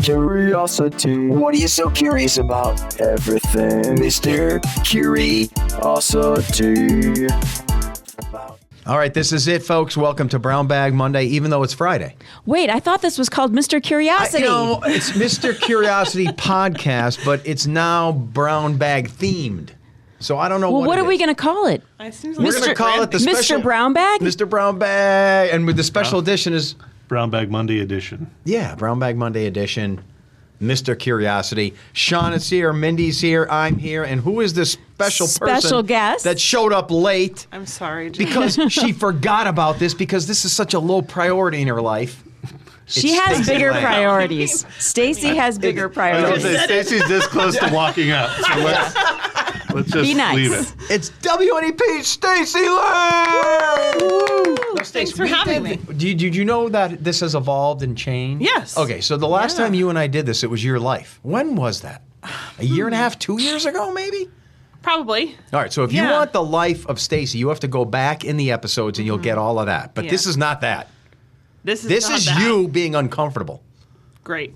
Curiosity. What are you so curious about? Everything, Mr. Curiosity. All right, this is it, folks. Welcome to Brown Bag Monday, even though it's Friday. Wait, I thought this was called Mr. Curiosity. It's Mr. Curiosity podcast, but it's now Brown Bag themed. So I don't know what are we going to call it? We're going to call it the special Mr. Brown Bag? Mr. Brown Bag, and with the special edition is Brown Bag Monday edition. Yeah, Brown Bag Monday edition. Mr. Curiosity. Sean is here, Mindy's here, I'm here, and who is this special person guest that showed up late? I'm sorry, Jen. Because she forgot about this because this is such a low priority in her life. She has bigger priorities. Stacy has bigger priorities. Stacy's this close to walking up. So let's just Be nice. leave it. It's WNEP Stacy Lange! Thanks for having me. Did you know that this has evolved and changed? Yes. Okay, so the last time you and I did this, it was your life. When was that? A year and a half, 2 years ago, maybe? Probably. All right, so if you want the life of Stacy, you have to go back in the episodes and you'll get all of that. But this is not that. This is you being uncomfortable. Great.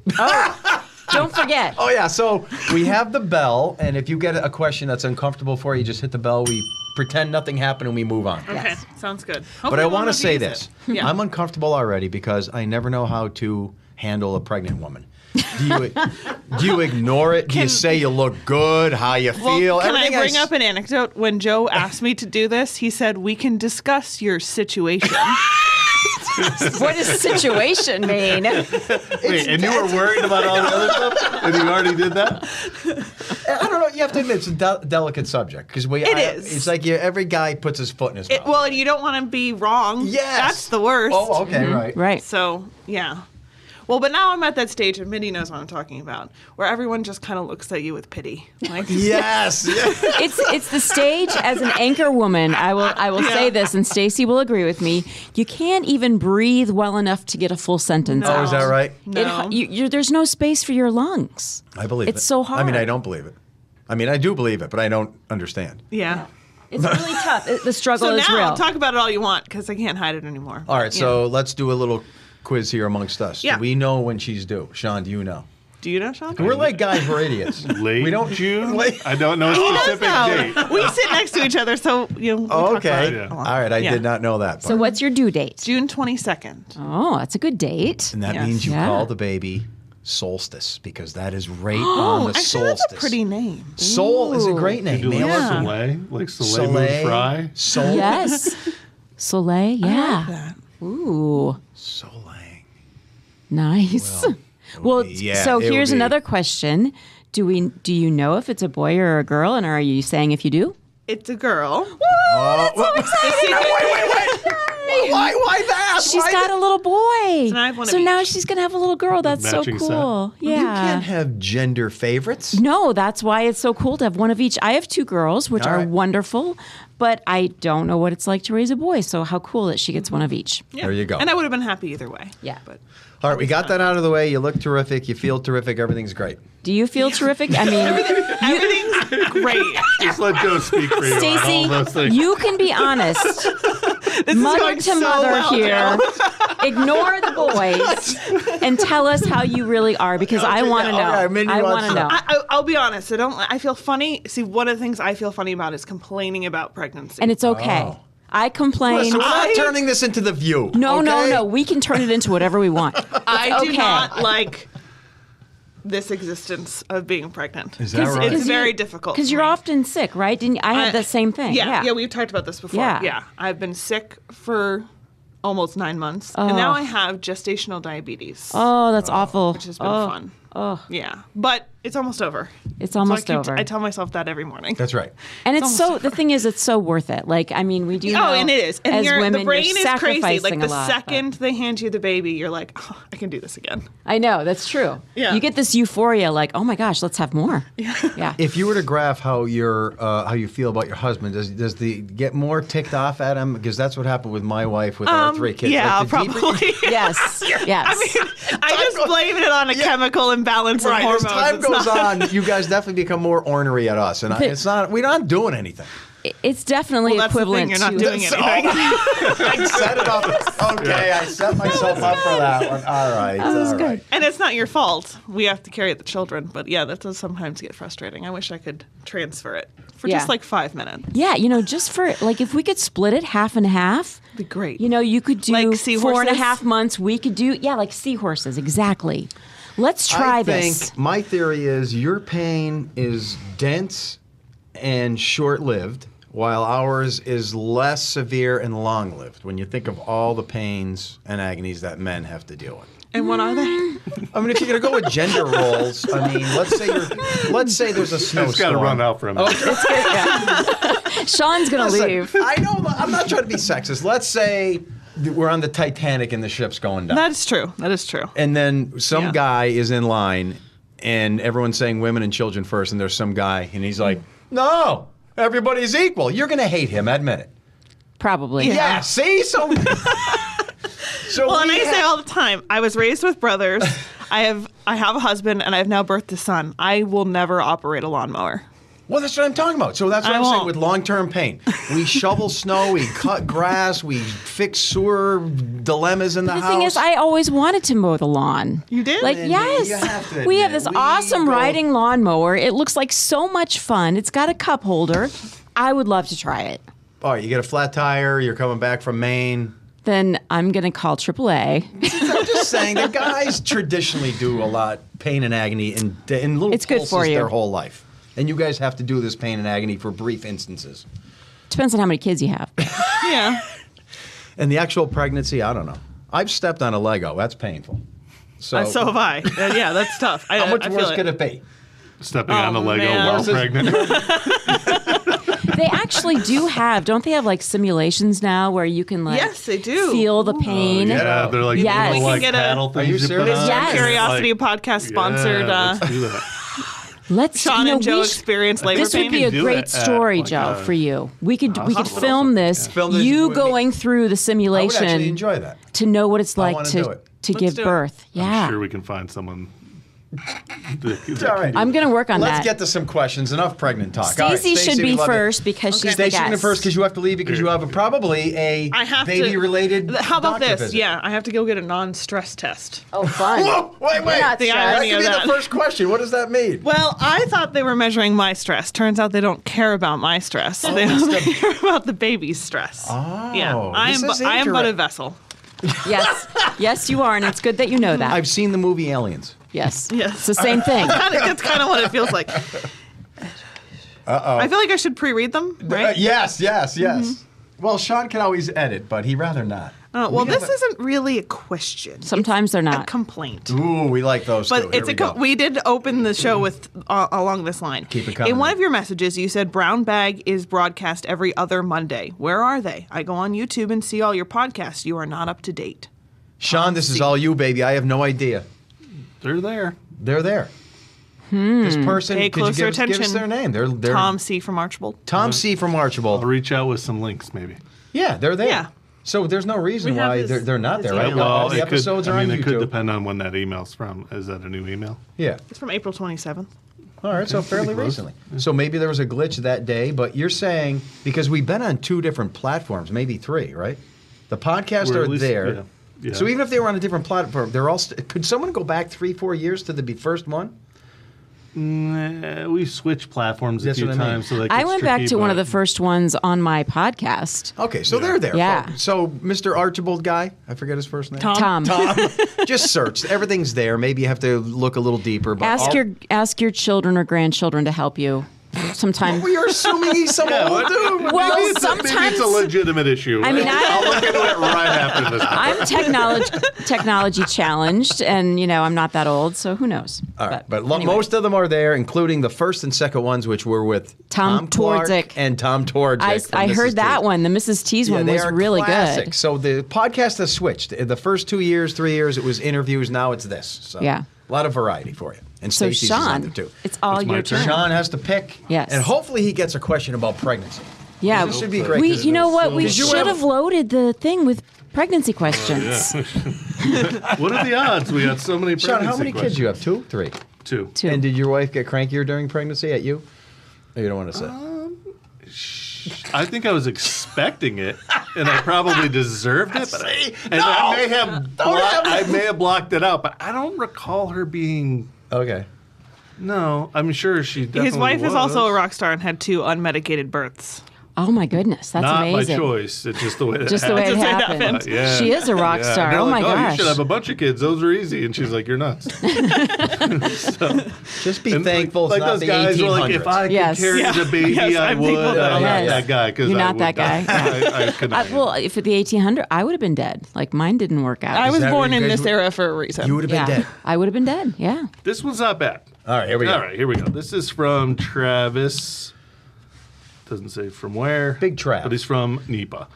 Don't forget. Oh, yeah, so we have the bell, and if you get a question that's uncomfortable for you, just hit the bell. We pretend nothing happened and we move on. Okay, Yes. sounds good. But I want to say use this. it. Yeah. I'm uncomfortable already because I never know how to handle a pregnant woman. Do you ignore it? Do you say you look good, how you feel? Well, can I Everything bring up an anecdote? When Joe asked me to do this, he said, "We can discuss your situation." What does situation mean? Wait, and you were worried about all the other stuff? And you already did that? I don't know. You have to admit, it's a delicate subject. Because It is. It's like every guy puts his foot in his mouth. Well, and you don't want to be wrong. Yes. That's the worst. Oh, okay, right. Right. So, yeah. Well, but now I'm at that stage, and Mindy knows what I'm talking about, where everyone just kind of looks at you with pity. Like, Yes. It's the stage as an anchor woman. I will say this, and Stacy will agree with me. You can't even breathe well enough to get a full sentence No. out. Oh, is that right? No. There's no space for your lungs. I believe it. It's so hard. I mean, I don't believe it. I mean, I do believe it, but I don't understand. Yeah. It's really tough. The struggle So is now, real. talk about it all you want, because I can't hide it anymore. All right, so let's do a little quiz here amongst us. Yeah. Do we know when she's due? Sean, do you know? Do you know, Sean? We're like guys, we're idiots. Late We don't- June? Late- I don't know a specific date. We sit next to each other, so we talk about Okay. it Yeah. a lot. All right, I Yeah. did not know that part. So what's your due date? June 22nd. Oh, that's a good date. And that Yes. means you Yeah. call the baby Solstice because that is right on the Actually, solstice. that's a pretty name. Sol is a Ooh. great name. Do like Male or Yeah. Soleil? Like Soleil Moon Fry? Sol. Yes. Soleil, I yeah. like that. Ooh, Soleil. nice. Well, Well, yeah, so it would here's be. another question. Do you know if it's a boy or a girl, and are you saying if you do? It's a girl. Oh, why that? She's got a little boy. So now I have one So of now each. she's going to have a little girl. That's so matching set. cool. Yeah. You can't have gender favorites. No, that's why it's so cool to have one of each. I have two girls, which All are right. wonderful, but I don't know what it's like to raise a boy. So how cool that she gets one of each. Yeah. There you go. And I would have been happy either way. Yeah. But All right, we got that out of the way. You look terrific. You feel terrific. Everything's great. Do you feel terrific? I mean, everything's great. Just let Joe speak for you on all those Stacy, things. you can be honest. Mother going to so mother well, here. Ignore the boys and tell us how you really are because I want to know. Okay, Mindy I wants want to to- know. I'll be honest. I feel funny. See, one of the things I feel funny about is complaining about pregnancy. And it's okay. Oh. I complain. Listen, we're not I- turning this into The View. No. okay? We can turn it into whatever we want. I do okay. not like this existence of being pregnant. Is that right? It's very difficult. Because for you're me. often sick, right? Didn't I had the same thing? Yeah, we've talked about this before. Yeah. I've been sick for almost 9 months, and now I have gestational diabetes, Oh, that's awful. which has been fun. Oh, Yeah, but it's almost over. it's So almost over. I tell myself that every morning. That's right. And it's so the thing is, it's so worth it. Like, I mean, we do. know, and it is. And as women, the brain you're is crazy. Like sacrificing the a lot, second they hand you the baby, you're like, oh, I can do this again. I know that's true. Yeah. You get this euphoria, like, oh my gosh, let's have more. Yeah. If you were to graph how you feel about your husband, does the get more ticked off at him? Because that's what happened with my wife with our 3 kids. Yeah, Like, the deeper- probably. Yes. Yes. I mean, I just blame it on a chemical imbalance Right, of as hormones. time It's goes not- on, you guys definitely become more ornery at us, and it's not. We're not doing anything. It's definitely Well, that's the thing. equivalent You're not to doing anything. I set it up. Okay, I set myself up for that one. All right. That was all good. right. And it's not your fault. We have to carry the children. But yeah, that does sometimes get frustrating. I wish I could transfer it for Yeah. just like 5 minutes. Yeah, just for like if we could split it half and half, It'd be great. you could do Like 4.5 seahorses? months. We could do like seahorses, exactly. Let's try I this. think my theory is your pain is dense and short-lived, while ours is less severe and long-lived when you think of all the pains and agonies that men have to deal with. And what are they? I mean, if you're going to go with gender roles, I mean, let's say there's a snowstorm. It's got to run out for a minute. Sean's gonna Listen, leave. I know, I'm not trying to be sexist. Let's say we're on the Titanic and the ship's going down. That is true. That is true. And then some Yeah. guy is in line, and everyone's saying women and children first, and there's some guy, and he's like, no, everybody's equal. You're going to hate him, admit it. Probably. Yeah, see? So Well, and I we say have- all the time, I was raised with brothers. I have a husband, and I have now birthed a son. I will never operate a lawnmower. Well, that's what I'm talking about. So that's what I I'm saying won't. with long-term pain. We shovel snow, we cut grass, we fix sewer dilemmas in the The house. thing is, I always wanted to mow the lawn. You did? Like, And yes. you have to We have admit, this we awesome go- riding lawnmower. It looks like so much fun. It's got a cup holder. I would love to try it. All right, you get a flat tire, you're coming back from Maine. Then I'm going to call AAA. I'm just saying that guys traditionally do a lot pain and agony in little It's good pulses for you. their whole life. And you guys have to do this pain and agony for brief instances. Depends on how many kids you have. Yeah. And the actual pregnancy, I don't know. I've stepped on a Lego. That's painful. So, So have I. Yeah, that's tough. how much I feel worse could it be? Stepping on a Lego man. while Versus- pregnant. They actually do have, don't they have like simulations now where you can like Yes, they do. feel the pain? Yeah, they're like Yes. little We like can get a- paddle Are you things you put serious? on. Yes. Curiosity Like, podcast sponsored. Yeah, let's do that. Let's Sean and Joe we experience labor This would pain. be a do great it at, story, like, Joe, a for you. We could hospital film this. Film this You with me. going through the I would simulation actually enjoy that. to know what it's like wanna do it. to Let's give do it. birth. Yeah, I'm sure we can find someone. All right. I'm going to work on Let's that. get to some questions. Enough pregnant talk. All right, Stacey should we be love you. first because she's the Stacey, guest. you're first because you have to leave because you have probably a I have to- baby-related How about doctor this? visit. Yeah, I have to go get a non-stress test. Oh, fun. Whoa, wait. not The stressed. That irony could of be that. the first question. What does that mean? Well, I thought they were measuring my stress. Turns out they don't care about my stress. They don't care about the baby's stress. Oh, Yeah, I this am. is I am but a interesting. vessel. Yes, yes, you are, and it's good that you know that. I've seen the movie Aliens. Yes, Yes. it's the same thing. That's kind of what it feels like. I feel like I should pre-read them, right? Yes. Well, Sean can always edit, but he'd rather not. Well, We this have a- isn't really a question. Sometimes they're It's a not. complaint. Ooh, we like those too. But Here we go. we did open the show with along this line. Keep it coming. In one of your messages, you said Brown Bag is broadcast every other Monday. Where are they? I go on YouTube and see all your podcasts. You are not up to date. Sean, this is all you, baby. I have no idea. They're there. They're there. This person, Pay could you closer give us attention. their name? They're Tom C. from Archibald. Tom C. from I'll Archibald. reach out with some links, maybe. Yeah, they're there. Yeah. So there's no reason We have why his- they're not his there, right? email. All the it episodes could, are I on mean, it could YouTube. depend on when that email's from. Is that a new email? Yeah. It's from April 27th. All right, so fairly close. recently. So maybe there was a glitch that day, but you're saying because we've been on 2 different platforms, maybe 3, right? The podcasts We're are at least- there. yeah, yeah. So even if they were on a different platform, they're all. Could someone go back 3-4 years to the first one? We switched platforms a That's few what I mean. times, so that I gets went back tricky, to one of but- the first ones on my podcast. Okay, so they're there. Yeah. folks. So Mr. Archibald guy, I forget his first name. Tom, Just search. Everything's there. Maybe you have to look a little deeper. But ask your children or grandchildren to help you. Sometimes. We are assuming he's some old dude. Well, maybe it's sometimes a legitimate issue. I mean, I'll look into it right after this. I'm technology challenged, and I'm not that old, so who knows? All right, but anyway. most of them are there, including the first and second ones, which were with Tom Clark Twardzik. and Tom Twardzik. from I Mrs. heard that T. one. The Mrs. T's Yeah, one they was are really classic. good. So the podcast has switched. The first 2 years, 3 years, it was interviews. Now it's this. So Yeah. a lot of variety for you. And So Stacey's is on Sean, there too. it's all It's my your turn. turn. Sean has to pick. Yes. And hopefully he gets a question about pregnancy. Yeah, This should be great. We, you know what? We Did you should have- have loaded the thing with pregnancy questions. What are the odds? We got so many. Sean, how many pregnancy kids do you have? 2, 3? questions. 2. Two. And did your wife get crankier during pregnancy at you? Or you don't want to say? I think I was expecting it, and I probably deserved it. But I may have blocked it out, but I don't recall her being. Okay. No, I'm sure she definitely His wife was. is also a rock star and had 2 unmedicated births. Oh my goodness, that's Not amazing. my choice. It's just the way it Just the way it happened. happened. Yeah. She is a rock Yeah. star. And they're Oh my like, gosh. you should have a bunch of kids. Those are easy. And she's like, you're nuts. Just be And thankful it's like not those the guys 1800s. were like, if I could Yes. carry Yeah. the baby, Yes, I I'm would. thankful that I'm I'm not not that guy. 'Cause You're I not would that guy. die. I could not. Well, if at the 1800, I would have been dead. Like mine didn't work out. I was that born what you in guys this would- era for a reason. You would have been yeah, dead. I would have been dead. Yeah. This one's not bad. All right, here we go. All right, here we go. This is from Travis. Doesn't say from where. Big Trav. But he's from NEPA.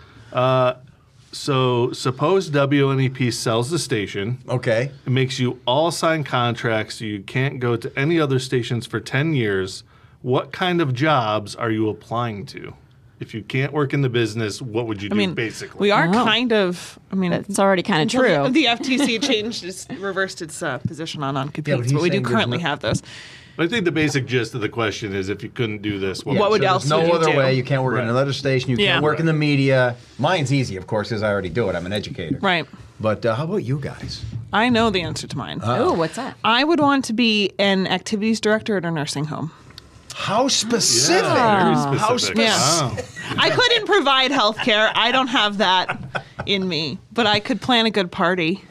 So suppose WNEP sells the station. Okay. It makes you all sign contracts so you can't go to any other stations for 10 years. What kind of jobs are you applying to? If you can't work in the business, what would you do, basically? we are Oh. kind of. I mean, It's already kind of true. The FTC reversed its position on non-competes, he's but we do saying there's currently no- have those. I think the basic gist of the question is if you couldn't do this, What would so else there's no would you other do? way. You can't work Right. in another station. You Yeah. can't work in the media. Mine's easy, of course, because I already do it. I'm an educator. Right. But how about you guys? I know the answer to mine. Oh, what's that? I would want to be an activities director at a nursing home. How specific? Very How specific. Yeah. Wow. I couldn't provide health care. I don't have that in me, but I could plan a good party.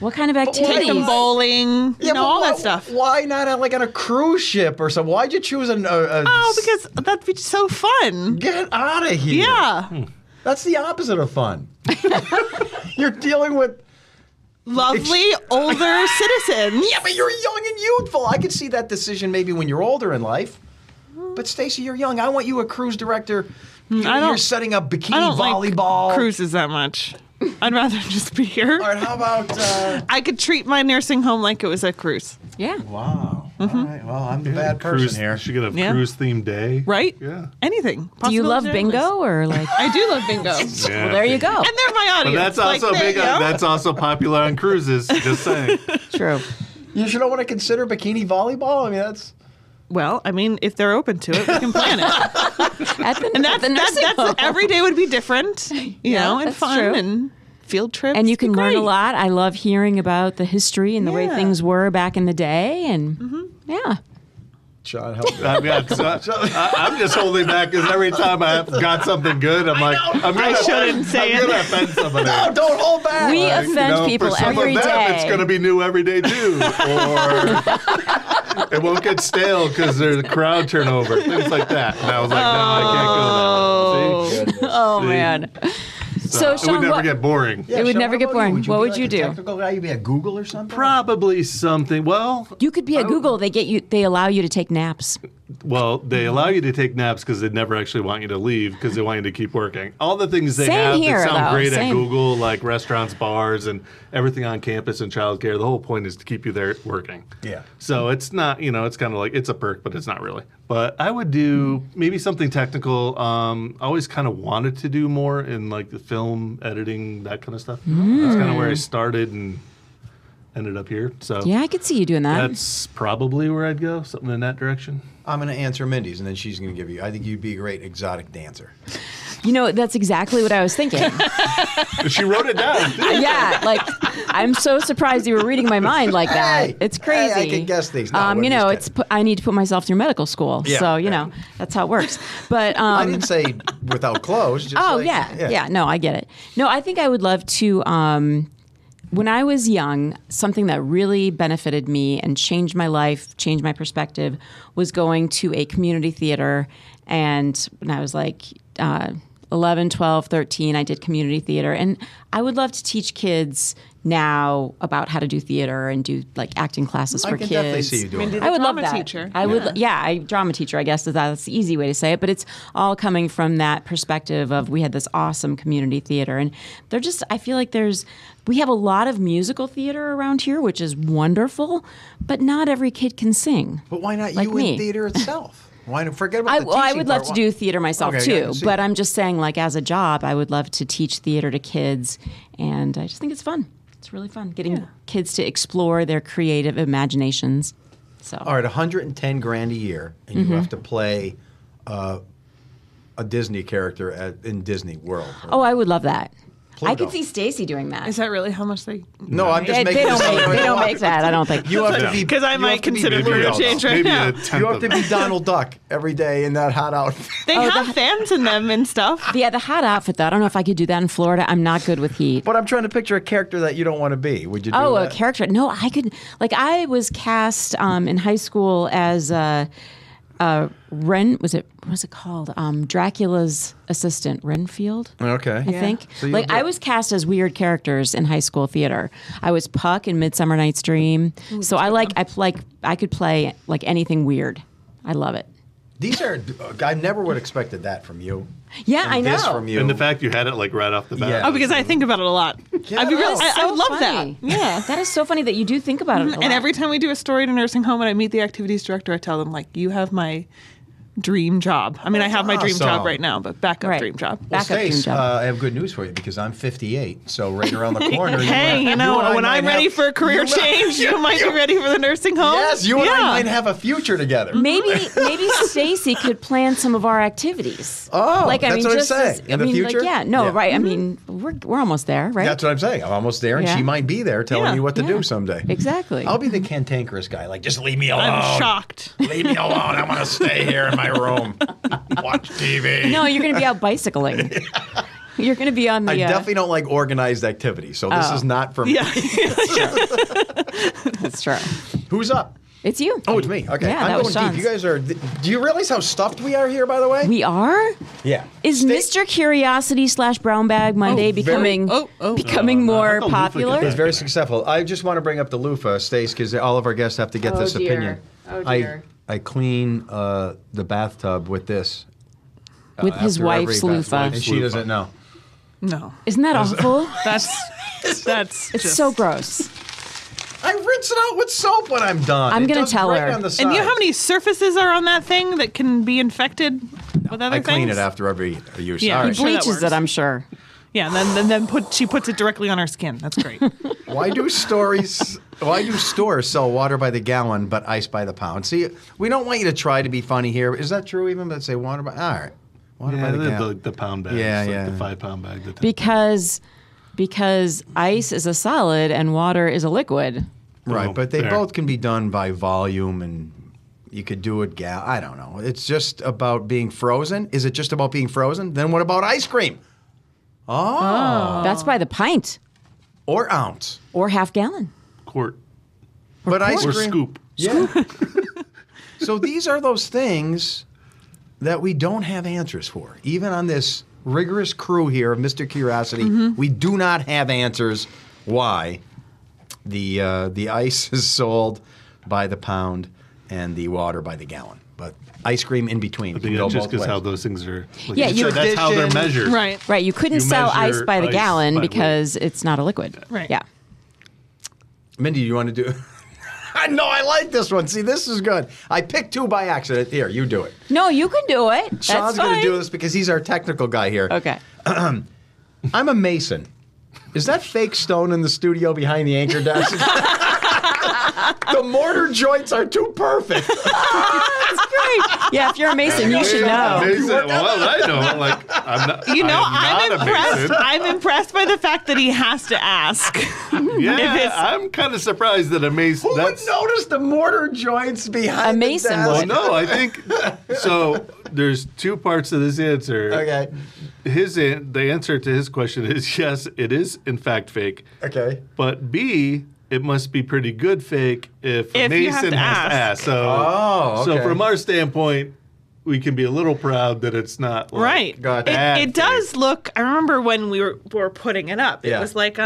What kind of Take activities? them bowling, Yeah, but all that why- stuff. Why not like on a cruise ship or something? Why'd you choose a Oh, because that'd be so fun. Get out of here. Yeah. That's the opposite of fun. You're dealing with. Lovely older citizens. Yeah, but you're young and youthful. I could see that decision maybe when you're older in life. But Stacy, you're young. I want you a cruise director. You're setting up bikini I don't volleyball. like cruises that much. I'd rather just be here. All right, how about? I could treat my nursing home like it was a cruise. Yeah. Wow. All right. Well, I'm the bad person Cruise here. She could have Yeah. cruise themed day. Right? Yeah. Anything. Do you love Possibilities are endless. bingo or like? I do love bingo. Yeah. Well, there you go. And they're my But audience. that's also there big. you go. That's also popular on cruises. Just saying. True. You should want to consider bikini volleyball. I mean, that's. Well, I mean, if they're open to it, we can plan it. At the, And at the nursing home. every day would be different, you know, and that's fun true. and field trips. And you can Be learn a great. lot. I love hearing about the history and the way Yeah. things were back in the day. And yeah. Sean, help me. I'm just holding back because every time I've got something good, I'm like, I'm I gonna shouldn't say I'm it. gonna offend somebody. No, don't hold back. We Like, offend people for some every of them, day. it's going to be new every day too, or it won't get stale because there's a crowd turnover, things like that. And I was like, no, I can't go that way. See? Oh, See? man. So, it Sean, would never what- get boring. Yeah, It would Sean, never what get about boring. you? What be would like you a do? Technical guy? You'd be at Google or something. Probably something. Well, You could be at Google. They allow you to take naps. they allow you to take naps because they never actually want you to leave because they want you to keep working. All the things they Same have here, that sound though. great Same. at Google, like restaurants, bars, and everything on campus and childcare. The whole point is to keep you there working. Yeah. So it's not, it's kind of like it's a perk, but it's not really. But I would do maybe something technical. I always kind of wanted to do more in like the film editing, that kind of stuff. That's kind of where I started and ended up here. So Yeah, I could see you doing that. that's probably where I'd go, something in that direction. I'm going to answer Mindy's, and then she's going to give you. I think you'd be a great exotic dancer. You know, that's exactly what I was thinking. She wrote it down. Yeah, like I'm so surprised you were reading my mind like that. Hey, It's crazy. hey, I can guess these. No, I'm you know, just I need to put myself through medical school, Yeah, so you yeah. know that's how it works. But I didn't say without clothes. Just oh like, yeah. No, I get it. No, I think I would love to. When I was young, something that really benefited me and changed my life, changed my perspective, was going to a community theater. And when I was like 11, 12, 13, I did community theater. And I would love to teach kids now about how to do theater and do like acting classes I for can kids. definitely see you doing Mindy, that. the I would love drama that. teacher. I would, drama teacher. I guess that's the easy way to say it. But it's all coming from that perspective of we had this awesome community theater, and they're just. I feel like we have a lot of musical theater around here, which is wonderful, but not every kid can sing. But why not Like you me. in theater itself? Why not forget about the I teaching would love part? to do theater myself Okay, yeah, I too, can see but that. I'm just saying, like as a job, I would love to teach theater to kids, and I just think it's fun. It's really fun getting kids to explore their creative imaginations. So All right, 110 grand a year, and you have to play a a Disney character in Disney World. Oh, I would love that. I Pluto. could see Stacy doing that. Is that really how much they? No, I'm just They making don't make that. I don't think. You have to be Because I you might have to be consider Pluto, career though. change right Maybe now. a tenth You have of to be Donald Duck every day in that hot outfit. They have fans in them and stuff. Yeah, the hot outfit though. I don't know if I could do that in Florida. I'm not good with heat. But I'm trying to picture a character that you don't want to be. Would you do Oh, that? a character. No, I could. Like, I was cast in high school as What's it called? Dracula's assistant, Renfield. Okay. I think. So you Like, were- I was cast as weird characters in high school theater. I was Puck in Midsummer Night's Dream. So I could play like anything weird. I love it. These are. I never would have expected that from you. Yeah, And I know. This from you. And the fact you had it like right off the bat. Yeah. Oh, because I think about it a lot. Yeah, I'd be really, that's I So love funny. that. Yeah. That is so funny that you do think about it a lot. And every time we do a story at a nursing home and I meet the activities director, I tell them, like, you have my dream job. I mean, I have my dream awesome. job right now, but backup Right. dream job. Well, Backup dream Stace, job. I have good news for you because I'm 58, so right around the corner. Hey, you and know, I when might I'm ready have- for a career change, you might be ready for the nursing home. Yes, you and yeah. I might have a future together. Maybe Stacy could plan some of our activities. Oh, like, I that's mean, what I'm just saying. as- In the future? Like, yeah, no, Yeah. right. I mean, we're almost there, right? That's what I'm saying. I'm almost there, and Yeah. she might be there telling Yeah. you what to Yeah. do someday. Exactly. I'll be the cantankerous guy. Like, just leave me alone. I'm shocked. Leave me alone. I want to stay here in my room. Watch TV. No, you're going to be out bicycling. You're going to be on the. I definitely don't like organized activity, so this Oh. is not for me. Yeah. That's true. Who's up? It's you. Oh, it's me. Okay, Yeah, I'm that going was deep. Sean's. You guys are. Do you realize how stuffed we are here? By the way. We are. Yeah. Is Mr. Curiosity / Brown Bag Monday becoming becoming more I thought Lufa popular? could It's very successful. I just want to bring up the loofah, Stace, because all of our guests have to get Oh, this dear. opinion. Oh, dear. I clean the bathtub with this. With his after every wife's bath- loofah. And she doesn't know. No. Isn't that awful? That's It's just so gross. I rinse it out with soap when I'm done. I'm It gonna does tell great her. on the And you know sides. how many surfaces are on that thing that can be infected with other I things? clean it after every use. Yeah. All He right. Sure that bleaches works. it, I'm sure. Yeah, and then she puts it directly on her skin. That's great. Why do stores sell water by the gallon but ice by the pound? See, we don't want you to try to be funny here. Is that true even? But say water by. All right. Water by Yeah, the the, gallon. the pound bag. Yeah, like yeah. the 5-pound bag. The 10. Because ice is a solid and water is a liquid. Right, Oh, but they there. both can be done by volume, and you could do it. I don't know. It's just about being frozen. Is it just about being frozen? Then what about ice cream? Oh, That's by the pint or ounce. or half gallon. Quart But ice or cream. scoop. Yeah. So these are those things that we don't have answers for. Even on this rigorous crew here of Mr. Curiosity, we do not have answers why the ice is sold by the pound and the water by the gallon. But ice cream in between. I can think go that's just both because ways. how those things are. Like Yeah, you you- said, that's how they're Tradition. measured. Right. Right, you couldn't You sell ice measure by the ice gallon by because it's not a liquid. Right. Yeah. Mindy, you want to do? I know I like this one. See, this is good. I picked two by accident. Here, you do it. No, you can do it. That's Sean's going to fine. do this because he's our technical guy here. Okay. I'm a mason. Is that fake stone in the studio behind the anchor desk? The mortar joints are too perfect. That's great. Yeah, if you're a mason, you should know. Mason, well, I know. Like, I'm not. You know, I'm not a impressed. mason. I'm impressed by the fact that he has to ask. Yeah, I'm kind of surprised that a mason. Who would That's notice the mortar joints behind A mason the desk? would. well, no. I think so. There's two parts to this answer. Okay. The answer to his question is yes, it is in fact fake. Okay. But B, it must be pretty good fake if a If you have mason to has to ask. ask. So, Oh, so okay. from our standpoint, we can be a little proud that it's not like Right. Gotcha. bad It does fake. look. I remember when we were putting it up. It Yeah. was like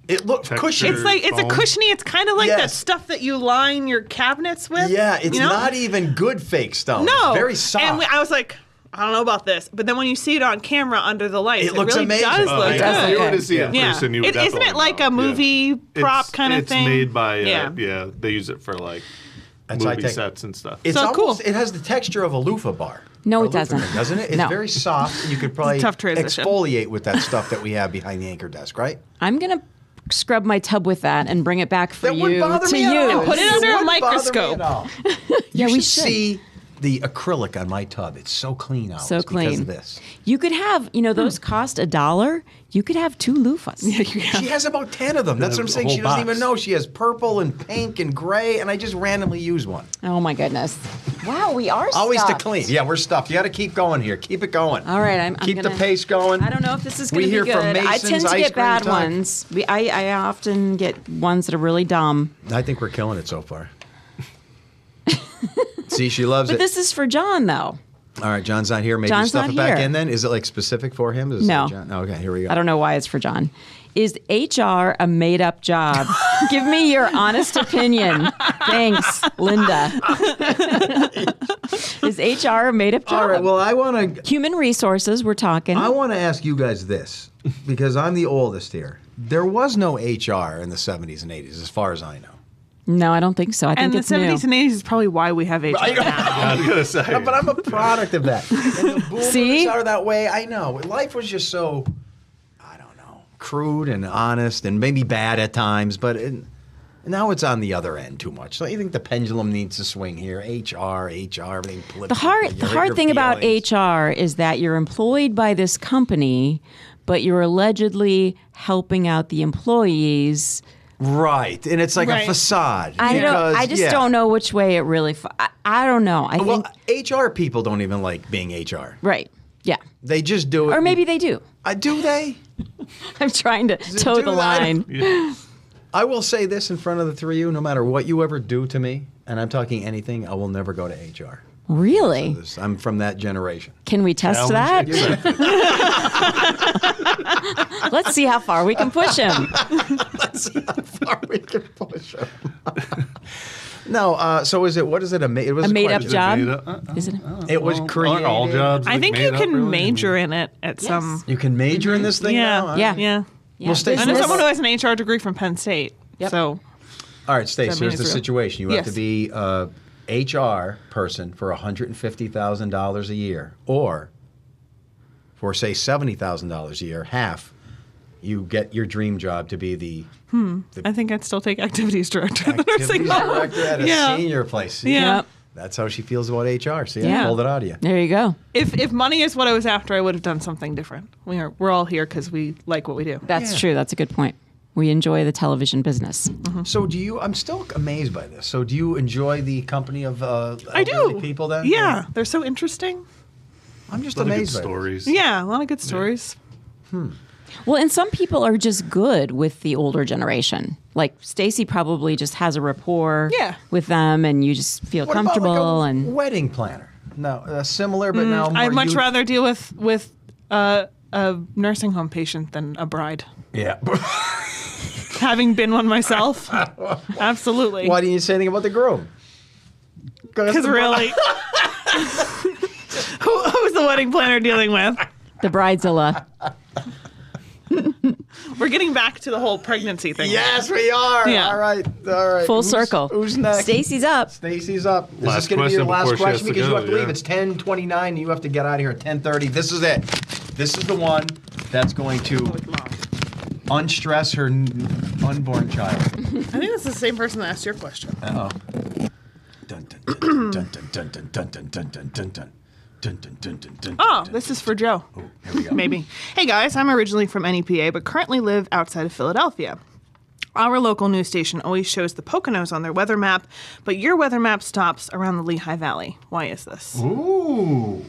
It looked Texture. cushy. It's like it's a Foam. cushiony. It's kind of like that Yes. stuff that you line your cabinets with. Yeah, it's you know? not even good fake stone. No, It's very soft. And I was like, I don't know about this, but then when you see it on camera under the lights, It looks really amazing. does Oh, look yeah. good. If you were Okay. to see it in Yeah, person, you would isn't definitely it like know. a movie prop It's- kind of it's thing? made by Yeah. they use it for like That's movie I think- sets and stuff. It's So almost, cool. It has the texture of a loofah bar. No, Or it loofah doesn't. thing, doesn't it? It's No. very soft, and you could probably tough transition. exfoliate with that stuff that we have behind the anchor desk, right? I'm going to scrub my tub with that and bring it back for That wouldn't you bother to me at all. use. And put it under a wouldn't bother me microscope. at all. Yeah, You we should should. see the acrylic on my tub. It's so clean out. So It's because clean. of this. You could have, those cost $1. You could have 2 loofahs. She has about 10 of them. That's what I'm a saying. whole She doesn't box. even know. She has purple and pink and gray, and I just randomly use one. Oh my goodness. Wow, we are Always to stuffed. clean. Yeah, we're stuffed. You got to keep going here. Keep it going. All right, I'm Keep gonna, the pace going. I don't know if this is We going to be hear good. from I Mason's tend to ice get cream bad time. ones. I often get ones that are really dumb. I think we're killing it so far. See, she loves But it. this is for John, though. All right, John's not here. Maybe John's stuff not it back here. in then. Is it like specific for him? Is it No. John? Okay, here we go. I don't know why it's for John. Is HR a made-up job? Give me your honest opinion. Thanks, Linda. Is HR a made-up job? All right, well, I want to Human resources, we're talking. ask you guys this, because I'm the oldest here. There was no HR in the 70s and 80s, as far as I know. No, I don't think so. I think And the it's new. 70s and 80s is probably why we have HR. I was gonna say. But I'm a product of that. And the boomers See? are that way. I know. Life was just so, I don't know, crude and honest and maybe bad at times, but now it's on the other end too much. So I think the pendulum needs to swing here. HR, everything political. The hard thing about HR is that you're employed by this company, but you're allegedly helping out the employees. Right. And it's like a Right. facade. I just don't know which way it really. I don't know. I Well, think HR people don't even like being HR. right. Yeah. They just do it. Or maybe they do. Do they? I'm trying to toe do the that? line. I will say this in front of the three of you, no matter what you ever do to me, and I'm talking anything, I will never go to HR. Really? I'm from that generation. Can we test that? Let's see how far we can push him. Let's see how far we can push them. No, so what is it? It was A made-up question. job? Made up? Is it? It was Aren't created. all jobs. I like, think you made up, can really? major in it at some. You can major in this thing now? Yeah. Yeah. Yeah. Yeah. Well, Stacey, I know Business- someone who has an HR degree from Penn State. Yep. So All right, Stacey, Does that mean here's the it's real? situation. You have Yes. to be a HR person for $150,000 a year, or for, say, $70,000 a year, half, you get your dream job to be the I think I'd still take activities director at the nursing activities home. director at a Yeah. senior place. Yeah. Yep. That's how she feels about HR. See, I Yeah. pulled it out of you. There you go. If money is what I was after, I would have done something different. We're all here because we like what we do. That's Yeah. true. That's a good point. We enjoy the television business. So I'm still amazed by this. So do you enjoy the company of I elderly do. people then? Yeah, they're so interesting. I'm just A lot of good amazed by this. stories. Yeah, a lot of good stories. Well, and some people are just good with the older generation. Like Stacy probably just has a rapport Yeah. with them, and you just feel What comfortable. about like a and wedding planner? No, similar, but now more I'd much youth- rather deal with a nursing home patient than a bride. Yeah. Having been one myself, absolutely. Why didn't you say anything about the groom? Because really, who's the wedding planner dealing with? the bridezilla. We're getting back to the whole pregnancy thing. Yes, we are. Yeah. All right. Full Who's- circle. Who's next? Stacy's up. Stacy's up. Is Last this going to be your question last before she has question? to Because you go, have to leave. yeah. It's 10:29, and you have to get out of here at 10:30. This is it. This is the one that's going to unstress her unborn child. I think that's the same person that asked your question. Uh-oh. Dun, dun, dun, dun, dun, dun, dun, dun, dun, dun, dun, dun. Dun, dun, dun, dun, dun, Oh, dun, this is for Joe. dun. Here we go. Maybe. Hey guys, I'm originally from NEPA, but currently live outside of Philadelphia. Our local news station always shows the Poconos on their weather map, but your weather map stops around the Lehigh Valley. Why is this? Ooh.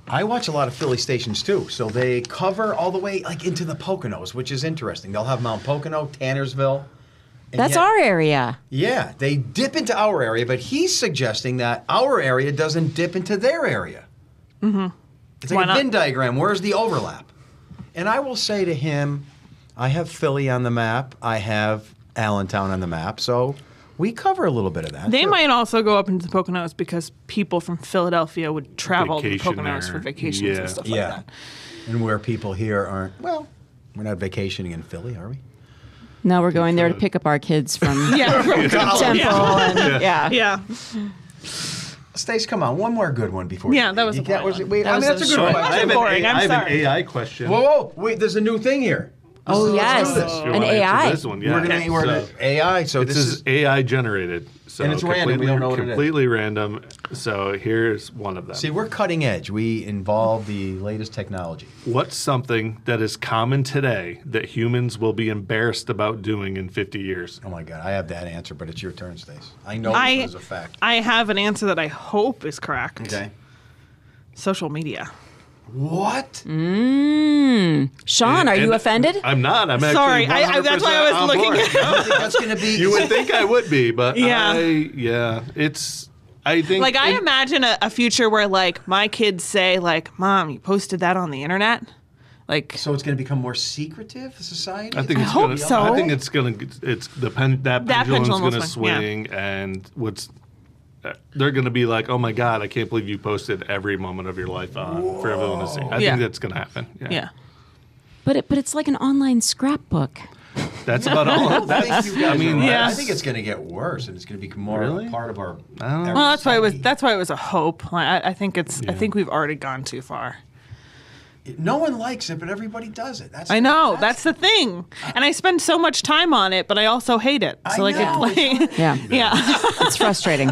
I watch a lot of Philly stations too, so they cover all the way like into the Poconos, which is interesting. They'll have Mount Pocono, Tannersville. and That's yet- our area. Yeah, they dip into our area, but he's suggesting that our area doesn't dip into their area. Mm-hmm. It's like Why a not? Venn diagram. Where's the overlap? And I will say to him, I have Philly on the map. I have Allentown on the map, so we cover a little bit of that. They too. might also go up into the Poconos because people from Philadelphia would travel to the Vacation Poconos there. for vacations Yeah. and stuff Yeah. like that. And where people here aren't, well, we're not vacationing in Philly, are we? No, we're going there to pick up our kids from Yeah, from Temple. And, yeah. Yeah. Stace, come on, one more good one before Yeah, you that leave. was You a can't- boring one. wait, That I mean, was that's a a good short one. one. I have, boring, I'm I have an sorry. AI question. Whoa, wait, there's a new thing here. Oh, Let's yes. do this. You An wanna answer AI. This one? Yeah. We're going to So, AI, so it this says is... AI generated. So And it's random. We don't know what it is. Completely random. So here's one of them. See, we're cutting edge. We involve the latest technology. What's something that is common today that humans will be embarrassed about doing in 50 years? Oh my God, I have that answer, but it's your turn, Stace. I know I this is a fact. I have an answer that I hope is correct. Okay. Social media. What? Sean, are you And offended? I'm not. I'm actually Sorry, that's why I was 100% on looking board. at- I don't think that's going to be. You would think I would be, but Yeah. I think Like, I imagine a future where, like, my kids say, like, Mom, you posted that on the internet? Like, So it's going to become more secretive, society? I think I it's hope gonna, so. I think it's gonna. It's that pendulum's pendulum will gonna swing, swing, and they're gonna be like, oh my God, I can't believe you posted every moment of your life on for everyone to see. I Yeah. think that's gonna happen. yeah. But it's like an online scrapbook. That's about all. I think you guys I mean, are right. yeah. I think it's going to get worse, and it's going to become more Really? a part of our. don't know. Well, that's why it was a hope. Like, I think it's. I think we've already gone too far. No one likes it, but everybody does it. That's I know that's the thing, and I spend so much time on it, but I also hate it. So I like, know, it's Yeah. yeah. It's frustrating.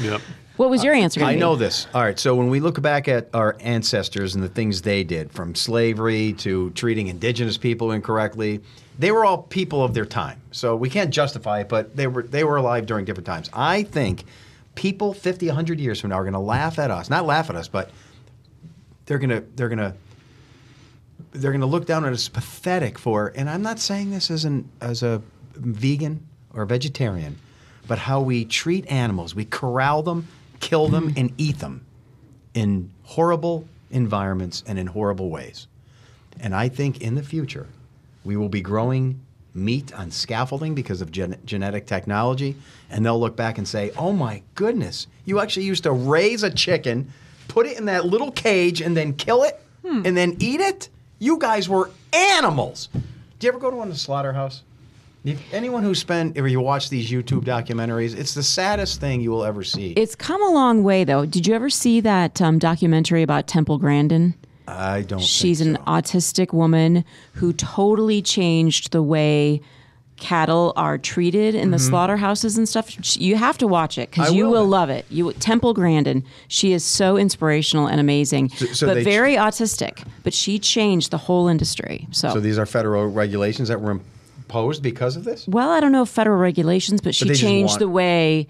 Yep. What was your answer gonna I be? know this. All right, so when we look back at our ancestors and the things they did, from slavery to treating indigenous people incorrectly, they were all people of their time. So we can't justify it, but they were alive during different times. I think people 50, 100 years from now are going to laugh at us. Not laugh at us, but they're going to look down at us pathetic for, and I'm not saying this as a vegan or vegetarian, but how we treat animals. We corral them, kill them, and eat them in horrible environments and in horrible ways. And I think in the future, we will be growing meat on scaffolding because of genetic technology, and they'll look back and say, oh my goodness, you actually used to raise a chicken, put it in that little cage, and then kill it, and then eat it? You guys were animals. Do you ever go to a slaughterhouse? If anyone if you watch these YouTube documentaries, it's the saddest thing you will ever see. It's come a long way, though. Did you ever see that documentary about Temple Grandin? I don't She's think an so. autistic woman who totally changed the way cattle are treated in the slaughterhouses and stuff. You have to watch it because I you will. will love it. Temple Grandin, she is so inspirational and amazing, So but they- very autistic. But she changed the whole industry. So these are federal regulations that were imposed because of this? Well, I don't know if federal regulations, but she they just changed want- the way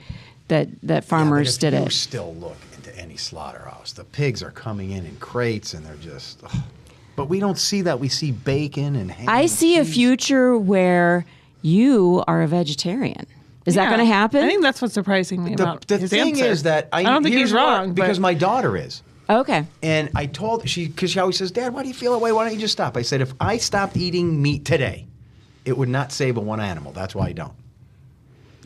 that farmers Yeah, but did if you it. still look into any slaughterhouse, the pigs are coming in crates and they're just. Ugh. But we don't see that. We see bacon and ham. I and see a cheese. future where you are a vegetarian. Is that going to happen? I think that's what's surprising me about The his thing answer. is that I don't think here's he's what- wrong because but- my daughter is. Okay. And I told because she always says, Dad, why do you feel that way? Why don't you just stop? I said, if I stopped eating meat today, it would not save one animal. That's why I don't.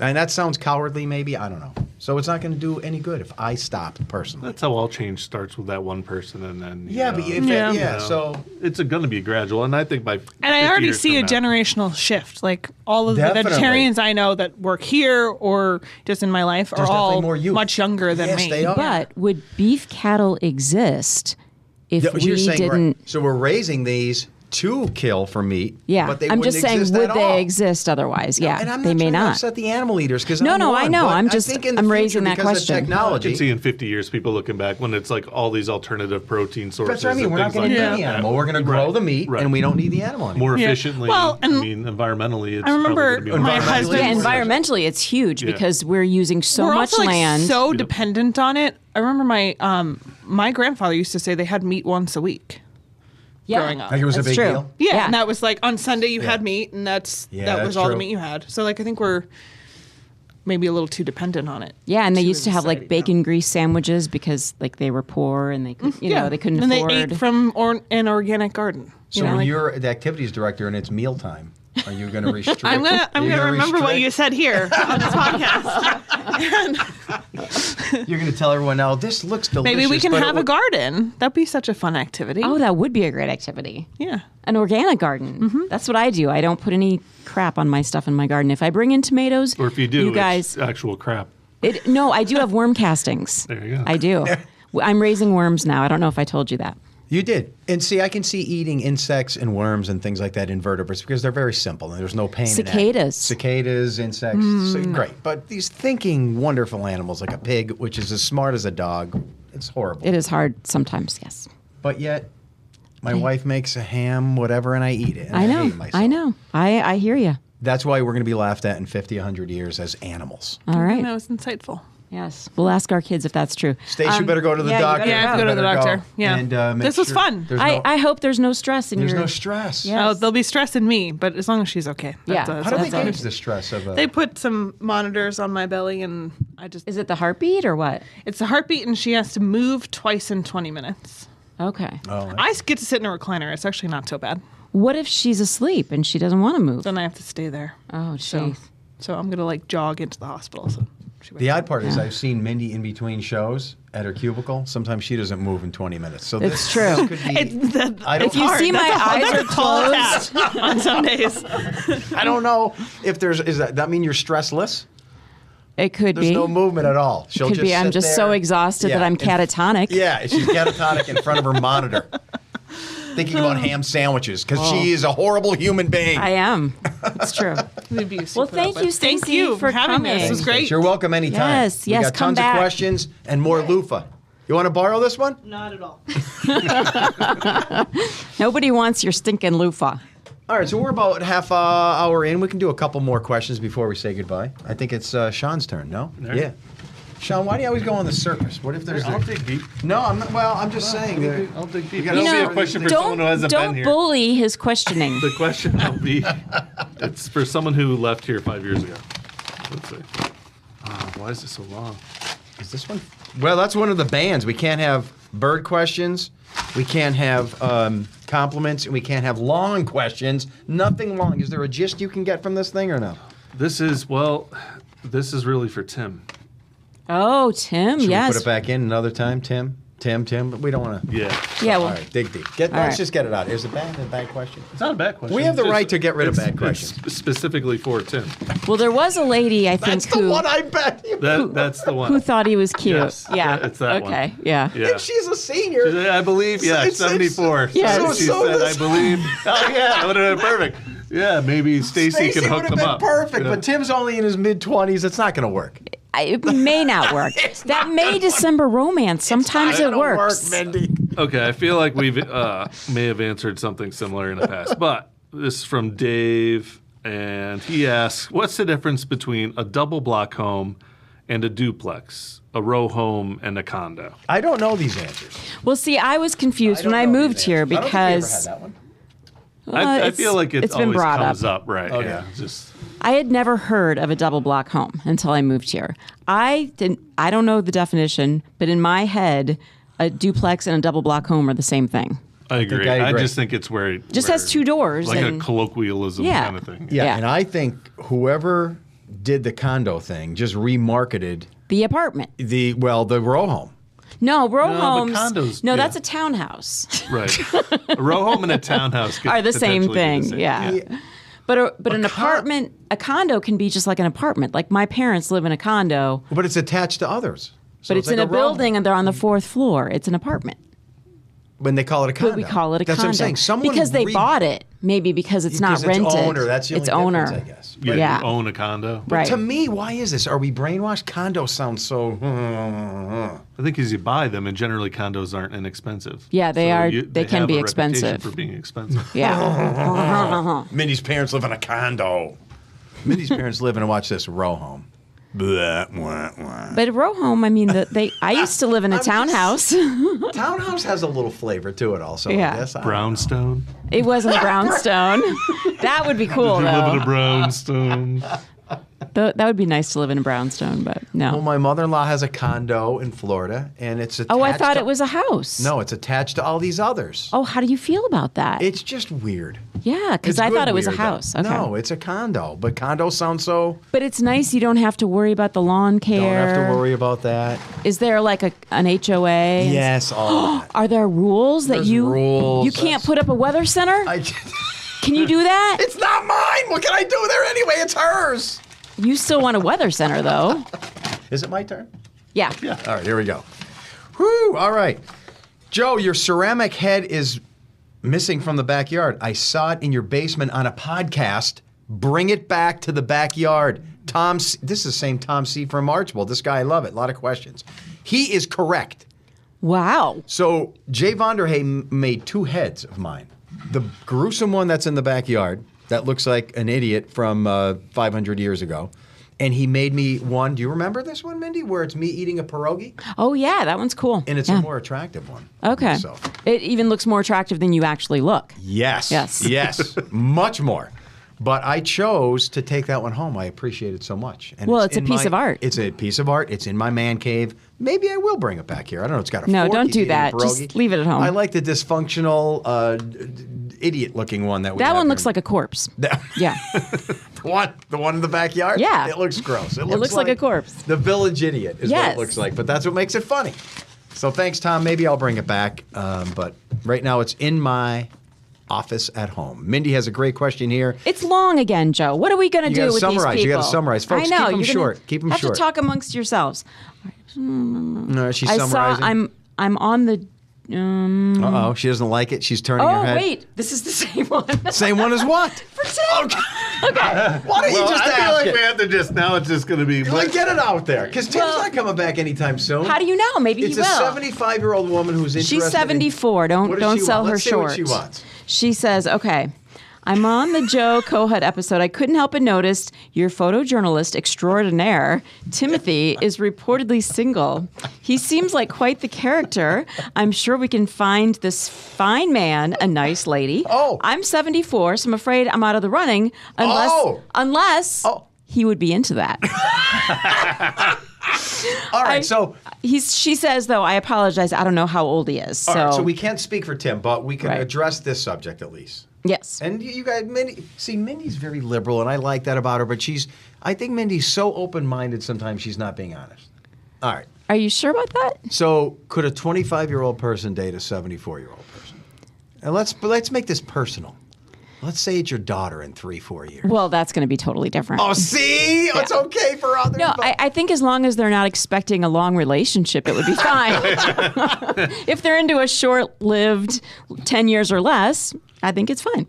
And that sounds cowardly, maybe. I don't know. So it's not going to do any good if I stopped personally. That's how all change starts with that one person, and then Yeah, but if Yeah. so it's going to be gradual, and I think by And I 50 already years see a from now- generational shift. Like all of the Definitely. vegetarians I know that work here or just in my life There's are all definitely more youth. much younger than Yes, me. they are. But would beef cattle exist if Yeah, we you're saying, right. didn't? So we're raising these to kill for meat. Yeah, but they I'm wouldn't just saying, exist would at they all. exist otherwise? Yeah, And I'm they not may trying to not. upset the animal eaters because No, I'm no, I one, know. but I'm I just- think in the I'm future, raising that because of question. I technology. can see in 50 years people looking back when it's like all these alternative protein sources. That's what I mean. and We're not things going to like need that. the animal. We're going to grow Right, the meat, right. and we don't need the animal anymore. more Yeah. efficiently. Well, and I mean, environmentally, it's I remember probably gonna be my more husband- Yeah, efficient. environmentally, it's huge Yeah. because we're using so We're much also like land. so dependent on it. I remember my grandfather used to say they had meat once a week. yeah, growing up. Like it was a that's big true. deal? Yeah, and that was like on Sunday you Yeah. had meat, and that Yeah, was that's all the true. meat you had. So like I think we're maybe a little too dependent on it. Yeah, and they too used to in have like society now. bacon grease sandwiches because like they were poor and they could, they couldn't and afford. they ate from an organic garden. So you know, when like- you're the activities director and it's mealtime, are you going to restrict? I'm gonna you're remember what restrict- you said here on this podcast. You're going to tell everyone now. This looks delicious. Maybe we can but it have a would- garden. That'd be such a fun activity. Oh, that would be a great activity. yeah. An organic garden. That's what I do. I don't put any crap on my stuff in my garden. If I bring in tomatoes, Or if you do, you guys. it's actual crap. No, I do have worm castings. There you go. I do. I'm raising worms now. I don't know if I told you that. You did. And see, I can see eating insects and worms and things like that, invertebrates, because they're very simple and there's no pain in that. Cicadas, insects, so great. But these thinking, wonderful animals like a pig, which is as smart as a dog, it's horrible. It is hard sometimes, yes. But yet, my wife makes a ham, whatever, and I eat it. And I hate myself. I know. I hear you. That's why we're going to be laughed at in 50, 100 years as animals. All right. That was insightful. Yes. We'll ask our kids if that's true. Stace, you better go to the yeah, doctor. you Yeah, I have to go to the doctor. Yeah. And, This was fun. I hope there's no stress in There's your... no stress. Yeah. Oh, they'll be stressing me, but as long as she's okay. Yeah. How do they That's gauge the stress of a... They put some monitors on my belly, and I just... Is it the heartbeat or what? It's a heartbeat, and she has to move twice in 20 minutes. Okay. Oh, I get to sit in a recliner. It's actually not so bad. What if she's asleep and she doesn't want to move? Then I have to stay there. Oh, jeez. So I'm going to jog into the hospital. So the odd part is I've seen Mindy in between shows at her cubicle. Sometimes she doesn't move in 20 minutes. So It's this, true. This could be, I don't, If you see my eyes are closed, on some days. I don't know if there's... Is that mean you're stressless? it could There's be. no movement at all. She'll Could just be. I'm sit just there. so exhausted that I'm catatonic. Yeah, she's catatonic in front of her monitor, thinking about ham sandwiches because she is a horrible human being. I am. It's true. Well, thank you, Thank Stacy, you for having coming. us. This was great. You're welcome anytime. Yes, we yes, got come tons back. of questions and more loofah. You want to borrow this one? Not at all. Nobody wants your stinking loofah. All right, so we're about half hour in. We can do a couple more questions before we say goodbye. I think it's Sean's turn, no? There. Yeah. Sean, why do you always go on the surface? What if there's... I'll dig deep. No, I'm not. Well, I'm just saying. I'll dig deep. gotta That'll see be a question for someone who hasn't been don't here. bully his questioning. The question will be, it's for someone who left here 5 years ago. Let's see. Why is this so long? Is this one? Well, that's one of the bans. We can't have bird questions. We can't have compliments. And we can't have long questions. Nothing long. Is there a gist you can get from this thing or no? This is really for Tim. Oh, Tim, Should yes. we put it back in another time, Tim? But we don't want to. Yeah. Yeah, All well, right, dig deep. Let's right. just get it out. Is it a bad question? It's not a bad question. We have the It's right to get rid of it's- bad questions. It's specifically for Tim. well, there was a lady, I think, That's the who one I bet you. That's the one. who thought he was cute. Yes, yeah. it's that one. Okay, yeah. Yeah. And she's a senior. I believe, yeah, It's- 74. Yeah, So it's- she so said, this- I believe. Oh, yeah, that would have been perfect. Yeah, maybe Stacy can hook would have them been up. perfect, Yeah. but Tim's only in his mid-20s. It's not going to work. It may not work. That May-December romance, sometimes it works. Work, Mindy. Okay, I feel like we've may have answered something similar in the past, but this is from Dave, and he asks, what's the difference between a double block home and a duplex, a row home and a condo? I don't know these answers. Well, see, I was confused when I moved here because I don't think we ever had that one. I it's- feel like it's been always brought comes up. up, right? Okay. Yeah, just I had never heard of a double block home until I moved here. I don't know the definition, but in my head, a duplex and a double block home are the same thing. I agree. I I agree. just think it's where it Just has two doors like and- a colloquialism Yeah. kind of thing. Yeah, Yeah. and I think whoever did the condo thing just remarketed The apartment. the row home. No, row No, but homes. condos, no, yeah. that's a townhouse. Right. A row home and a townhouse could Are the same potentially be the thing, yeah. But an apartment, a condo can be just like an apartment. Like my parents live in a condo, But it's attached to others. So but it's in like a row building and they're on the fourth floor. It's an apartment. home. When they call it a condo. But we call it a That's condo. what I'm saying. Someone because they bought it. Maybe because it's not Because rented. It's owner. That's the only it's owner. difference, I guess. Yeah, Yeah. you own a condo. Right. To me, why is this? Are we brainwashed? Condo sounds so... I think as you buy them, and generally condos aren't inexpensive. Yeah, they are- they can have be a reputation expensive. for being expensive. Yeah. Mindy's parents live in a condo. Mindy's parents live in, watch this, row home. Blah, wah, wah. But a row home, I mean, I used to live in a I'm just- townhouse. Townhouse has a little flavor to it also. Yeah. I guess. I don't know. Brownstone. It wasn't a brownstone. That would be cool, Did you live in though. a brownstone? That would be nice to live in a brownstone, but no. Well, my mother-in-law has a condo in Florida, and it's attached Oh, I thought to- it was a house. No, it's attached to all these others. Oh, how do you feel about that? It's just weird. Yeah, because It's I good thought it was a weird, though. house. Okay. No, it's a condo, but condo sounds so... But it's nice you don't have to worry about the lawn care. Don't have to worry about that. Is there like an HOA? Yes, all that. Are there rules that There's you rules. you can't put up a weather center? Can you do that? It's not mine. What can I do there anyway? It's hers. You still want a weather center though. Is it my turn? Yeah. All right, here we go. Whew, all right. Joe, your ceramic head is missing from the backyard. I saw it in your basement on a podcast. Bring it back to the backyard. This is the same Tom C. from Archibald. This guy, I love it. A lot of questions. He is correct. Wow. So Jay Vonderhay made 2 heads of mine. The gruesome one that's in the backyard that looks like an idiot from 500 years ago. And he made me one. Do you remember this one, Mindy, where it's me eating a pierogi? Oh, yeah, that one's cool. And it's a more attractive one. Okay. So. It even looks more attractive than you actually look. Yes. Yes. Yes. Much more. But I chose to take that one home. I appreciate it so much. And Well, it's a piece of art. It's a piece of art. It's in my man cave. Maybe I will bring it back here. I don't know. It's got a No, fork. don't He's do eating that. pierogi. Just leave it at home. I like the dysfunctional, idiot-looking one that we That have one looks here. like a corpse. That- Yeah. The one in the backyard? Yeah. It looks gross. It looks like a corpse. The village idiot is what Yes. it looks like. But that's what makes it funny. So thanks, Tom. Maybe I'll bring it back. But right now it's in my office at home. Mindy has a great question here. It's long again, Joe. What are we going to do gotta with these summarize. people? You gotta summarize. Folks, I know. keep 'em you're gonna short. Keep 'em have short. to talk amongst yourselves. No, she's I summarizing. saw. I'm on the. Uh-oh. She doesn't like it. She's turning her Oh head. wait, this is the same one. Same one as what? For Tim. Okay. Why don't you just I feel ask like it? we have to just, now it's just going to be. Like, get it out there. Because Tim's Well, not coming back anytime soon. How do you know? Maybe It's he a will. 75-year-old woman who's interested She's 74. What Don't does she sell want? her Let's see short. what she wants. She says, okay, I'm on the Joe Kohut episode. I couldn't help but notice your photojournalist extraordinaire, Timothy, is reportedly single. He seems like quite the character. I'm sure we can find this fine man a nice lady. Oh. I'm 74, so I'm afraid I'm out of the running unless Oh. he would be into that. All right, so She says, though, I apologize. I don't know how old he is. all right, so we can't speak for Tim, but we can Right. address this subject at least. Yes. And you guys, Mindy's very liberal, and I like that about her. But I think Mindy's so open-minded. Sometimes she's not being honest. All right. Are you sure about that? So, could a 25-year-old person date a 74-year-old person? And let's make this personal. Let's say it's your daughter in 3-4 years. Well, that's going to be totally different. Oh, see, it's okay for others. No, but- I think as long as they're not expecting a long relationship, it would be fine. If they're into a short-lived 10 years or less, I think it's fine.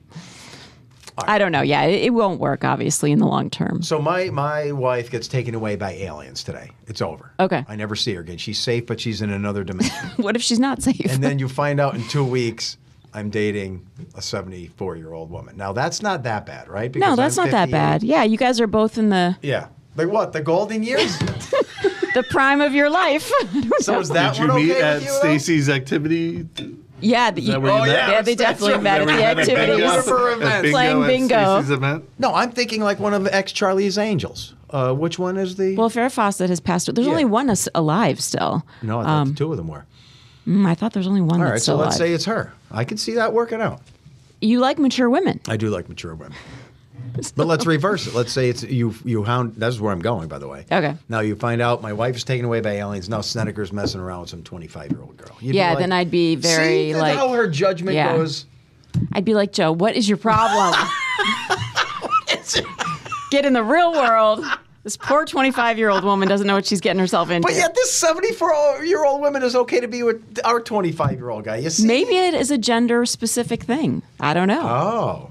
I don't know. Yeah, it won't work, obviously, in the long term. So my wife gets taken away by aliens today. It's over. Okay. I never see her again. She's safe, but she's in another dimension. What if she's not safe? And then you find out in 2 weeks, I'm dating a 74-year-old woman. Now, that's not that bad, right? No, Because that's I'm not that 58. bad. Yeah, you guys are both in the Yeah. Like what? The golden years? prime of your life. So is that Did you one okay meet with at you, though? Stacy's activity? Yeah, that where you met? yeah, they definitely met at the One of activities. her events. Playing bingo. Stacy's event? No, I'm thinking like one of ex-Charlie's Angels. Which one is the... Well, Farrah Fawcett has passed. There's Yeah. only one alive still. no, I thought 2 of them were. I thought there's only one All that's right, so still let's alive. say it's her. I can see that working out. You like mature women. I do like mature women. But let's reverse it. Let's say it's you hound. That's where I'm going, by the way. Okay. Now you find out my wife is taken away by aliens. Now Snedeker's messing around with some 25-year-old girl. You'd be Yeah, like, then I'd be very, see, that's like- how her judgment Yeah. goes. I'd be like, Joe, what is your problem? Get in the real world. This poor 25-year-old woman doesn't know what she's getting herself into. But yet this 74-year-old woman is okay to be with our 25-year-old guy. You see? Maybe it is a gender-specific thing. I don't know. Oh,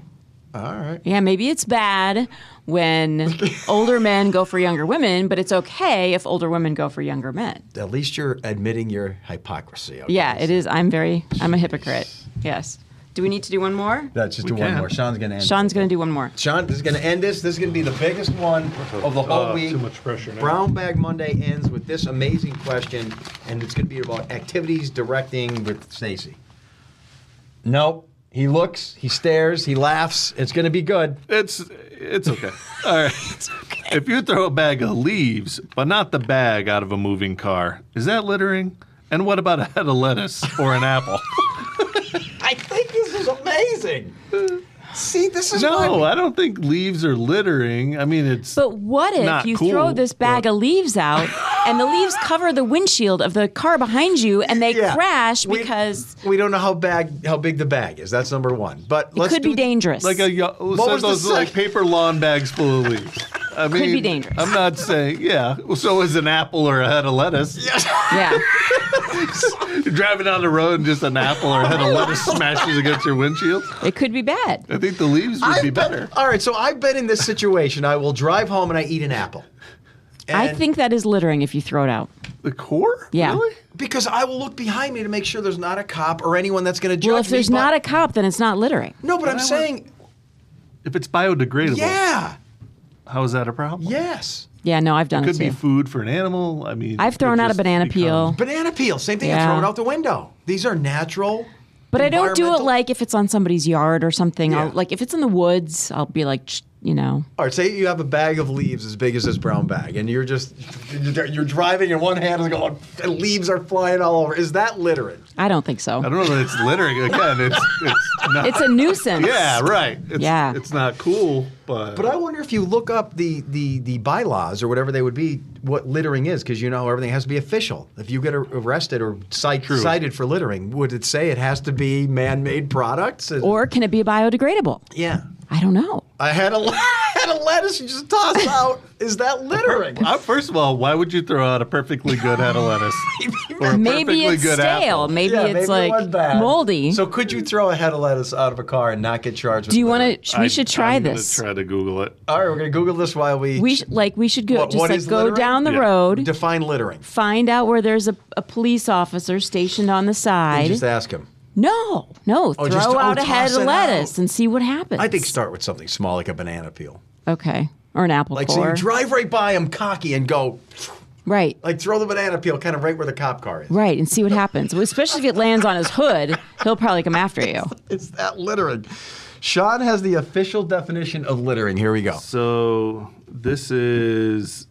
all right. Yeah, maybe it's bad when older men go for younger women, but it's okay if older women go for younger men. At least you're admitting your hypocrisy. Okay? Yeah, it is. I'm a hypocrite. Yes. Do we need to do one more? Let's just do one can. more. Sean's going to end. Sean's going to do one more. Sean, this is going to end this. This is going to be the biggest one of the whole week. Too much pressure now. Brown Bag Monday ends with this amazing question, and it's going to be about activities directing with Stacy. Nope. He looks, he stares, he laughs. It's going to be good. It's okay. All right. If you throw a bag of leaves, but not the bag out of a moving car, is that littering? And what about a head of lettuce or an apple? I think this is amazing. See, this is No, I don't think leaves are littering. I mean, it's But what if not you cool, throw this bag but- of leaves out and the leaves cover the windshield of the car behind you and they Yeah. crash We- because we don't know how big the bag is. That's number one. But it let's could be do dangerous? like was those the like second? paper lawn bags full of leaves. I mean, Could be dangerous. I'm not saying, yeah. Well, so is an apple or a head of lettuce. Yeah. You're driving down the road and just an apple or a head of lettuce smashes against your windshield. It could be bad. I think the leaves would be better. All right, so I've been in this situation. I will drive home and I eat an apple. I And- think that is littering if you throw it out. The core? Yeah. Really? Because I will look behind me to make sure there's not a cop or anyone that's going to judge me. Well, if there's not a cop, then it's not littering. No, but I'm saying, If it's biodegradable, yeah, how is that a problem? yes. Yeah, no, I've done it Could be too. food for an animal. I mean, I've thrown it out a just banana becomes- peel. Banana peel, same thing. I Yeah. throw it out the window. These are natural. But I don't do it environmental- like if it's on somebody's yard or something. Yeah. I'll, like if it's in the woods, I'll be like, you know. All right, say you have a bag of leaves as big as this brown bag, and you're driving, and one hand is going, and leaves are flying all over. Is that littering? I don't think so. I don't know that it's littering. Again, it's not. It's a nuisance. Yeah, right. It's, Yeah. It's not cool, but. But I wonder if you look up the bylaws or whatever they would be, what littering is, because you know everything has to be official. If you get arrested or cited for littering, would it say it has to be man-made products? Or can it be biodegradable? Yeah. I don't know. I had a lettuce you just toss out. Is that littering? First of all, why would you throw out a perfectly good head of lettuce? Or a Maybe perfectly it's good stale. apple? Maybe Yeah, it's maybe it like wasn't bad. moldy. So could you throw a head of lettuce out of a car and not get charged with Do you littering? want to? We should try I'm this. Gonna try to Google it. All right, we're going to Google this while we... We should go. What just is like go littering? down the Yeah. road, define littering. find out where there's a police officer stationed on the And side. just ask him. No, just- throw out a head toss of it lettuce out. and see what happens. I think start with something small like a banana peel. Okay, or an apple Like, so core. you drive right by him cocky and go, Right, like throw the banana peel kind of right where the cop car is. right, and see what happens. Well, especially if it lands on his hood, he'll probably come after you. It's that littering. Sean has the official definition of littering. Here we go. So this is.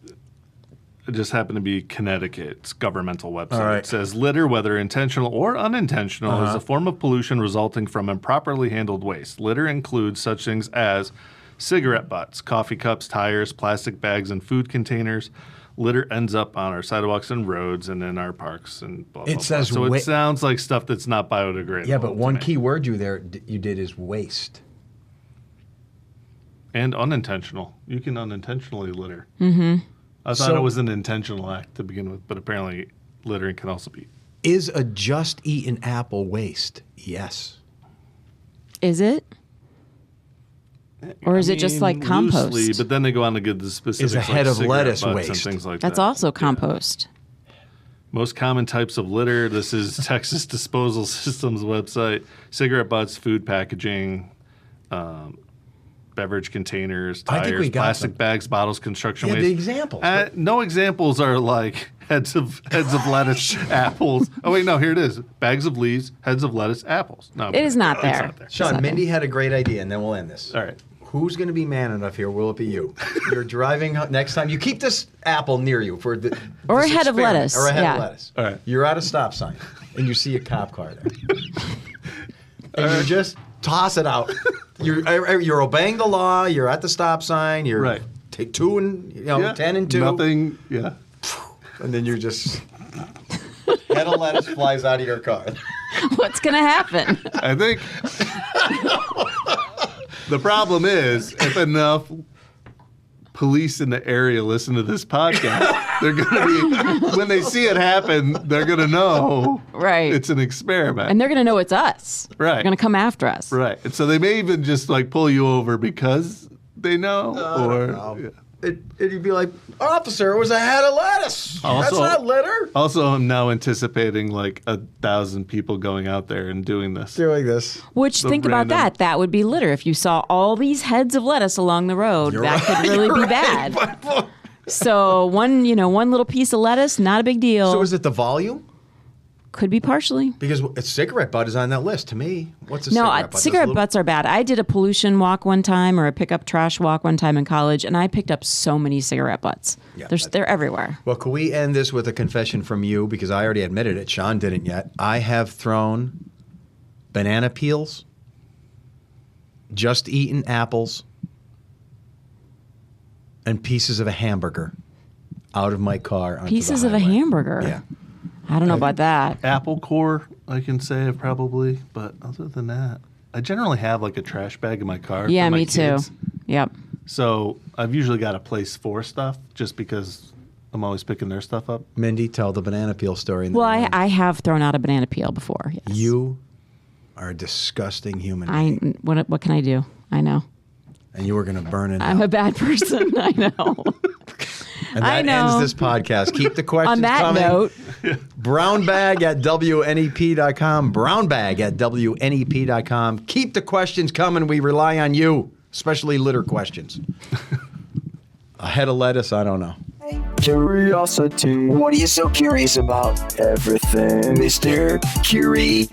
It just happened to be Connecticut's governmental website. All right. It says litter, whether intentional or unintentional, is a form of pollution resulting from improperly handled waste. Litter includes such things as cigarette butts, coffee cups, tires, plastic bags, and food containers. Litter ends up on our sidewalks and roads and in our parks and blah, blah, blah. says So wa- it sounds like stuff that's not biodegradable. Yeah, but one to me. key word you did is waste. And unintentional. You can unintentionally litter. Mm-hmm. I thought So- it was an intentional act to begin with, but apparently littering can also be. Is a just eaten apple waste? Yes. Is it? Or is it just like compost? Loosely, but then they go on to give the specifics. Is a head like of cigarette lettuce butts waste? and things like That's that. also compost. Most common types of litter. This is Texas Disposal Systems website. Cigarette butts, food packaging, beverage containers, I think we tires, got plastic them. bags, bottles, construction Yeah, waste. the examples. No examples are like heads of lettuce, apples. Oh wait, no, here it is. Bags of leaves, heads of lettuce, apples. No, It is not it's there. not there. Sean, not Mindy had a great idea, and then we'll end this. All right. Who's going to be man enough here? Will it be you? You're driving next time. You keep this apple near you for the Or this a head of experiment. lettuce, Or a head yeah. of lettuce. All right. You're at a stop sign, and you see a cop car there, and you just toss it out. You're obeying the law. You're at the stop sign. You're Right. take 2 and 10 and 2. Nothing. Yeah. And then you're just head of lettuce flies out of your car. What's going to happen? I think the problem is if enough police in the area listen to this podcast, they're going to be, when they see it happen, they're going to know Right. it's an experiment. And they're going to know it's us. Right. They're going to come after us. Right. And so they may even just like pull you over because they know. Yeah. And you'd be like, officer, it was a head of lettuce. That's Also- not litter. Also, I'm now anticipating like 1,000 people going out there and doing this. Doing this. Which, The think about random- that. That would be litter. If you saw all these heads of lettuce along the road, that could really be bad. So one little piece of lettuce, not a big deal. So is it the volume? Could be partially. Because a cigarette butt is on that list. To me, what's a No, cigarette butt? Those cigarette little- butts are bad. I did a pollution walk one time or a pickup trash walk one time in college, and I picked up so many cigarette butts. Yeah, They're everywhere. Well, can we end this with a confession from you? Because I already admitted it. Sean didn't yet. I have thrown banana peels, just eaten apples, and pieces of a hamburger out of my car. Onto Pieces the of a highway. hamburger. Yeah. I don't know about that. Apple core, I can say probably, but other than that, I generally have like a trash bag in my car. Yeah, for my me too. kids. Yep. So I've usually got a place for stuff just because I'm always picking their stuff up. Mindy, tell the banana peel story. Well, I have thrown out a banana peel before. Yes. You are a disgusting human being. What can I do? I know. And you were going to burn it I'm out. a bad person. I know. And I that know. ends this podcast. Keep the questions On that coming. note, Brownbag at WNEP.com. Brownbag at WNEP.com. Keep the questions coming. We rely on you, especially litter questions. A head of lettuce, I don't know. Curiosity. What are you so curious about? Everything, Mr. Curiosity.